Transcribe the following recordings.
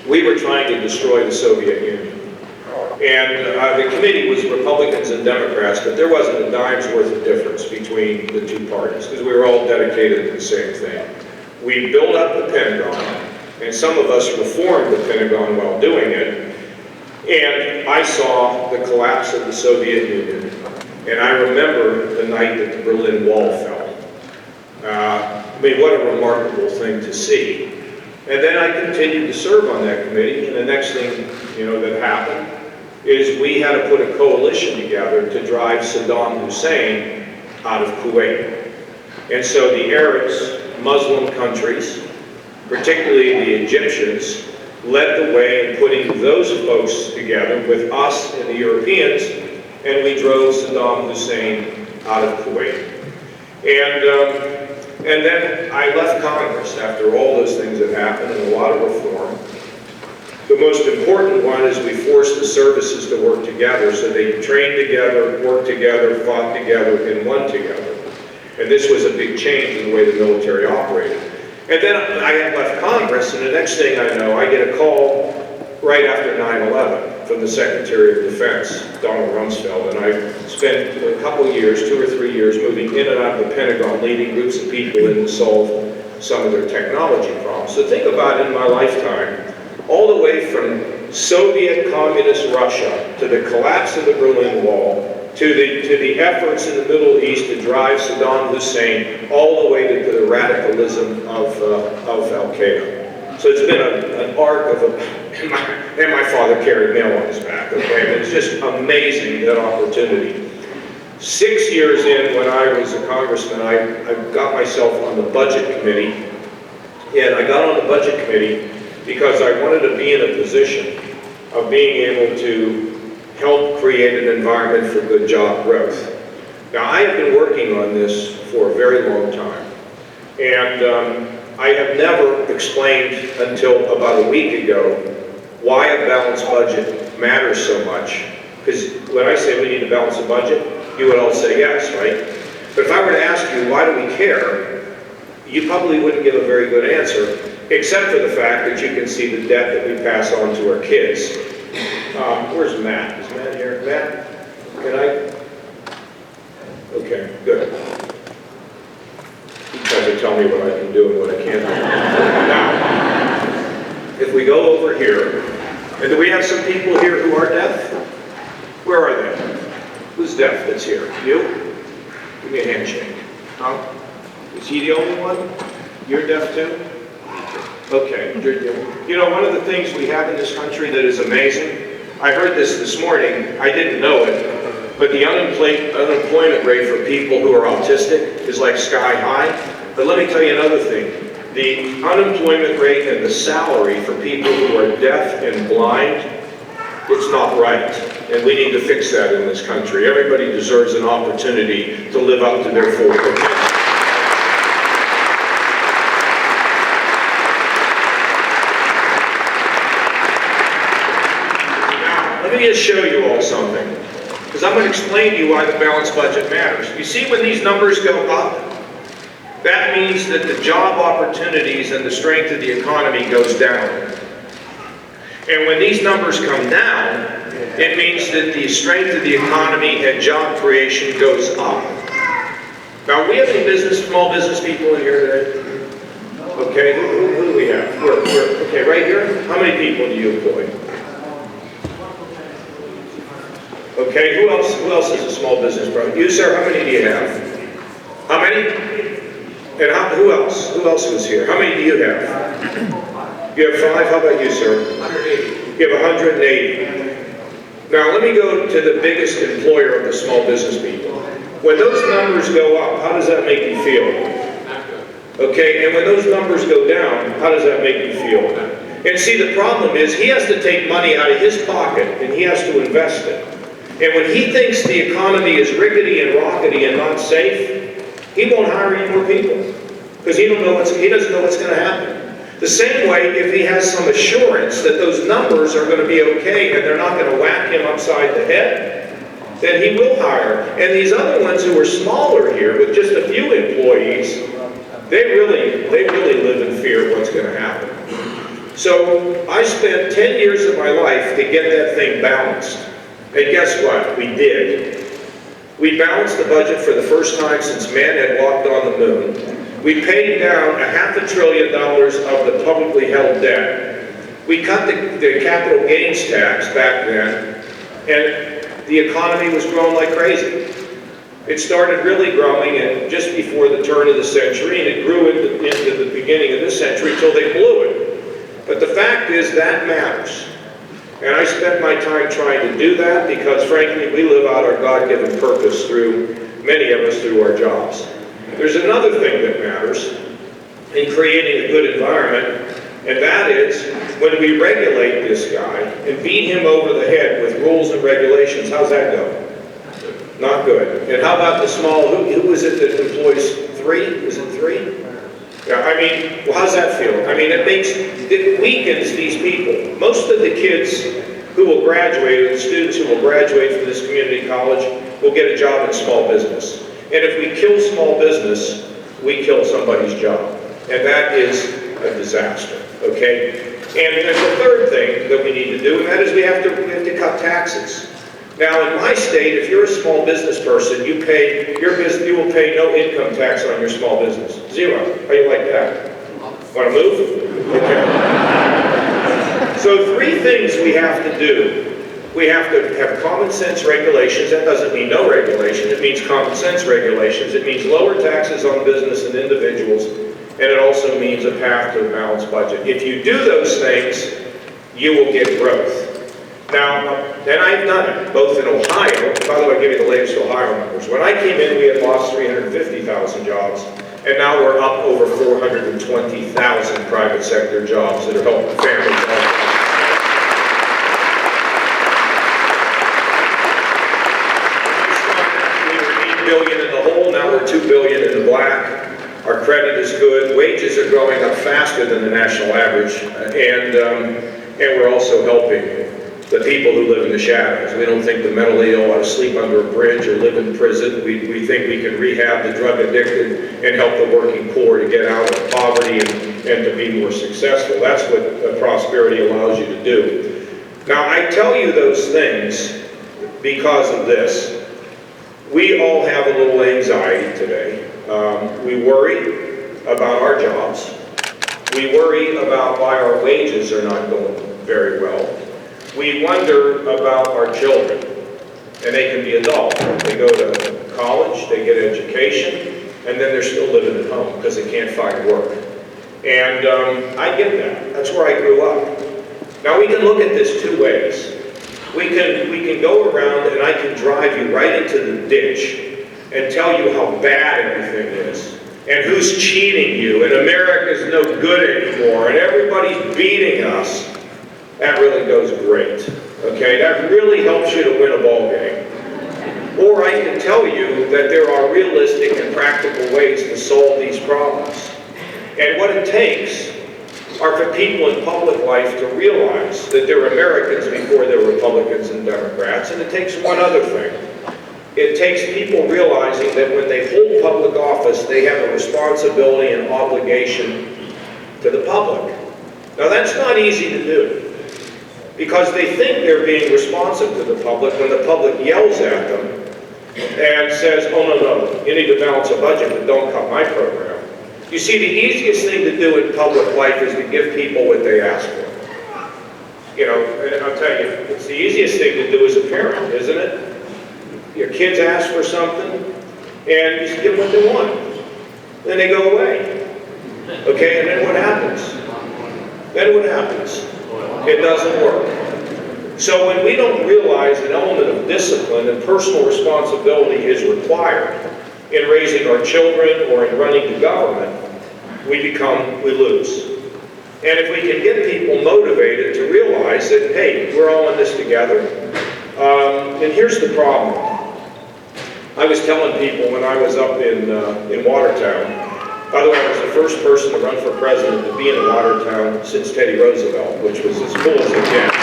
we were trying to destroy the Soviet Union. And the committee was Republicans and Democrats, but there wasn't a dime's worth of difference between the two parties, because we were all dedicated to the same thing. We built up the Pentagon, and some of us reformed the Pentagon while doing it, and I saw the collapse of the Soviet Union, and I remember the night that the Berlin Wall fell. I mean, what a remarkable thing to see. And then I continued to serve on that committee, and the next thing, that happened is we had to put a coalition together to drive Saddam Hussein out of Kuwait. And so the Arabs, Muslim countries, particularly the Egyptians, led the way in putting those folks together with us and the Europeans, and we drove Saddam Hussein out of Kuwait. And then I left Congress after all those things had happened and a lot of reform. The most important one is we forced the services to work together so they trained together, worked together, fought together, and won together. And this was a big change in the way the military operated. And then I had left Congress, and the next thing I know, I get a call right after 9/11 from the Secretary of Defense, Donald Rumsfeld, and I spent a couple years, 2 or 3 years, moving in and out of the Pentagon, leading groups of people in to solve some of their technology problems. So think about in my lifetime, all the way from Soviet Communist Russia to the collapse of the Berlin Wall, to the efforts in the Middle East to drive Saddam Hussein, all the way to the radicalism of Al-Qaeda. So it's been an arc of and my father carried mail on his back, okay? It's just amazing, that opportunity. 6 years in, when I was a congressman, I got myself on the budget committee, and I got on the budget committee because I wanted to be in a position of being able to help create an environment for good job growth. Now, I have been working on this for a very long time, and I have never explained until about a week ago why a balanced budget matters so much. Because when I say we need to balance the budget, you would all say yes, right? But if I were to ask you, why do we care, you probably wouldn't give a very good answer, except for the fact that you can see the debt that we pass on to our kids. Where's Matt? Is Matt here? Matt, can I? Okay, good. He tries to tell me what I can do and what I can't do. Now, if we go over here, and do we have some people here who are deaf? Where are they? Who's deaf that's here? You? Give me a handshake. Huh? Is he the only one? You're deaf too? Okay. One of the things we have in this country that is amazing, I heard this morning, I didn't know it, but the unemployment rate for people who are autistic is like sky high. But let me tell you another thing. The unemployment rate and the salary for people who are deaf and blind, it's not right. And we need to fix that in this country. Everybody deserves an opportunity to live up to their full potential. Let me just show you all something, because I'm going to explain to you why the balanced budget matters. You see when these numbers go up, that means that the job opportunities and the strength of the economy goes down. And when these numbers come down, it means that the strength of the economy and job creation goes up. Now, we have any small business people in here today? Okay, who do we have? Okay, right here, how many people do you employ? Okay, who else is a small business bro? You, sir, how many do you have? How many? And who else? Who else was here? How many do you have? You have 5? How about you, sir? 180. You have 180. Now, let me go to the biggest employer of the small business people. When those numbers go up, how does that make you feel? Okay, and when those numbers go down, how does that make you feel? And see, the problem is he has to take money out of his pocket and he has to invest it. And when he thinks the economy is rickety and rockety and not safe, he won't hire any more people because he doesn't know what's going to happen. The same way, if he has some assurance that those numbers are going to be okay and they're not going to whack him upside the head, then he will hire. And these other ones who are smaller here, with just a few employees, they really live in fear of what's going to happen. So I spent 10 years of my life to get that thing balanced. And guess what? We did. We balanced the budget for the first time since man had walked on the moon. We paid down $500 billion of the publicly held debt. We cut the capital gains tax back then, and the economy was growing like crazy. It started really growing just before the turn of the century, and it grew into the beginning of this century until they blew it. But the fact is, that matters. And I spent my time trying to do that because, frankly, we live out our God-given purpose many of us, through our jobs. There's another thing that matters in creating a good environment, and that is when we regulate this guy and beat him over the head with rules and regulations. How's that go? Not good. And how about the small, who is it that employs 3? Is it 3? Yeah, I mean, well, how's that feel? I mean, it weakens these people. Most of the kids who will graduate, or the students who will graduate from this community college, will get a job in small business. And if we kill small business, we kill somebody's job. And that is a disaster, okay? And there's a third thing that we need to do, and that is we have to cut taxes. Now, in my state, if you're a small business person, you will pay no income tax on your small business. 0. How do you like that? Want to move? Okay. So 3 things we have to do. We have to have common sense regulations. That doesn't mean no regulation. It means common sense regulations. It means lower taxes on business and individuals. And it also means a path to a balanced budget. If you do those things, you will get growth. Now, and I've done it, both in Ohio. By the way, I'll give you the latest Ohio numbers. When I came in, we had lost 350,000 jobs, and now we're up over 420,000 private sector jobs that are helping families out. We were $8 billion in the hole, now we're $2 billion in the black. Our credit is good. Wages are growing up faster than the national average, and we're also helping the people who live in the shadows. We don't think the mentally ill ought to sleep under a bridge or live in prison. We think we can rehab the drug addicted and help the working poor to get out of poverty and to be more successful. That's what prosperity allows you to do. Now, I tell you those things because of this. We all have a little anxiety today. We worry about our jobs. We worry about why our wages are not going very well. We wonder about our children, and they can be adults. They go to college, they get education, and then they're still living at home because they can't find work. And I get that. That's where I grew up. Now we can look at this 2 ways. We can go around and I can drive you right into the ditch and tell you how bad everything is, and who's cheating you, and America's no good anymore, and everybody's beating us. That really goes great, okay? That really helps you to win a ball game. Or I can tell you that there are realistic and practical ways to solve these problems. And what it takes are for people in public life to realize that they're Americans before they're Republicans and Democrats. And it takes one other thing. It takes people realizing that when they hold public office, they have a responsibility and obligation to the public. Now that's not easy to do, because they think they're being responsive to the public when the public yells at them and says, oh, no, you need to balance a budget, but don't cut my program. You see, the easiest thing to do in public life is to give people what they ask for. You know, and I'll tell you, it's the easiest thing to do as a parent, isn't it? Your kids ask for something, and you just give them what they want. Then they go away. Okay, and then what happens? It doesn't work. So when we don't realize an element of discipline and personal responsibility is required in raising our children or in running the government, we lose. And if we can get people motivated to realize that, hey, we're all in this together. And here's the problem. I was telling people when I was up in Watertown. By the way, I was the first person to run for president to be in Watertown since Teddy Roosevelt, which was as cool as it gets.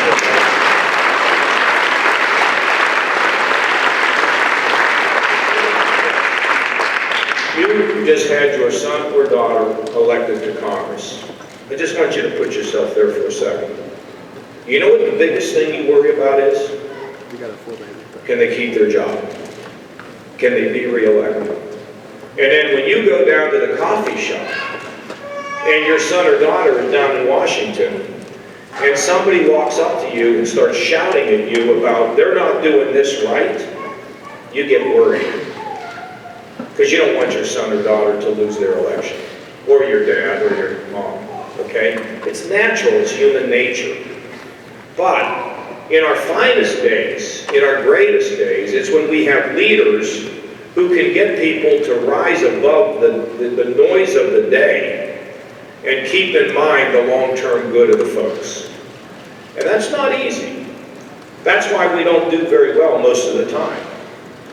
You just had your son or daughter elected to Congress. I just want you to put yourself there for a second. You know what the biggest thing you worry about is? Can they keep their job? Can they be reelected? And then when you go down to the coffee shop, and your son or daughter is down in Washington, and somebody walks up to you and starts shouting at you about they're not doing this right, you get worried. Because you don't want your son or daughter to lose their election, or your dad or your mom, okay? It's natural, it's human nature. But in our finest days, in our greatest days, it's when we have leaders who can get people to rise above the noise of the day and keep in mind the long-term good of the folks. And that's not easy. That's why we don't do very well most of the time.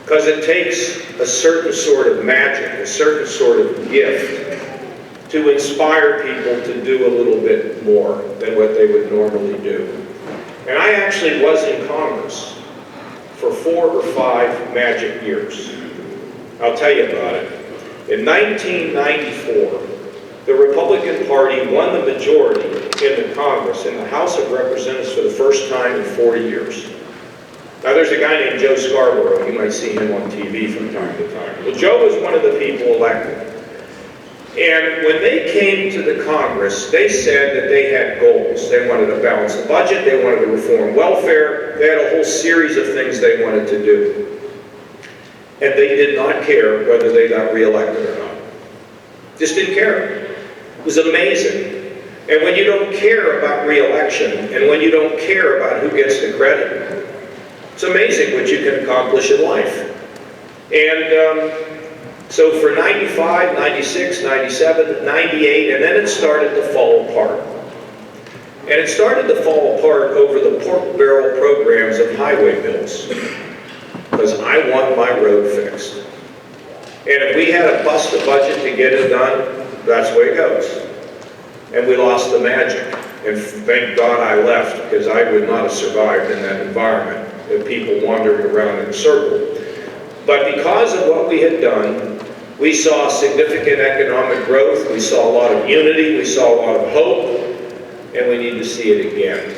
Because it takes a certain sort of magic, a certain sort of gift to inspire people to do a little bit more than what they would normally do. And I actually was in Congress for 4 or 5 magic years. I'll tell you about it. In 1994, the Republican Party won the majority in the Congress, in the House of Representatives for the first time in 40 years. Now there's a guy named Joe Scarborough, you might see him on TV from time to time. Well, Joe was one of the people elected. And when they came to the Congress, they said that they had goals. They wanted to balance the budget, they wanted to reform welfare, they had a whole series of things they wanted to do. And they did not care whether they got reelected or not. Just didn't care. It was amazing. And when you don't care about re-election, and when you don't care about who gets the credit, it's amazing what you can accomplish in life. And so for 95, 96, 97, 98, and then it started to fall apart. And it started to fall apart over the pork barrel programs of highway bills. Because I want my road fixed. And if we had to bust the budget to get it done, that's the way it goes. And we lost the magic. And thank God I left, because I would not have survived in that environment of people wandering around in a circle. But because of what we had done, we saw significant economic growth, we saw a lot of unity, we saw a lot of hope, and we need to see it again.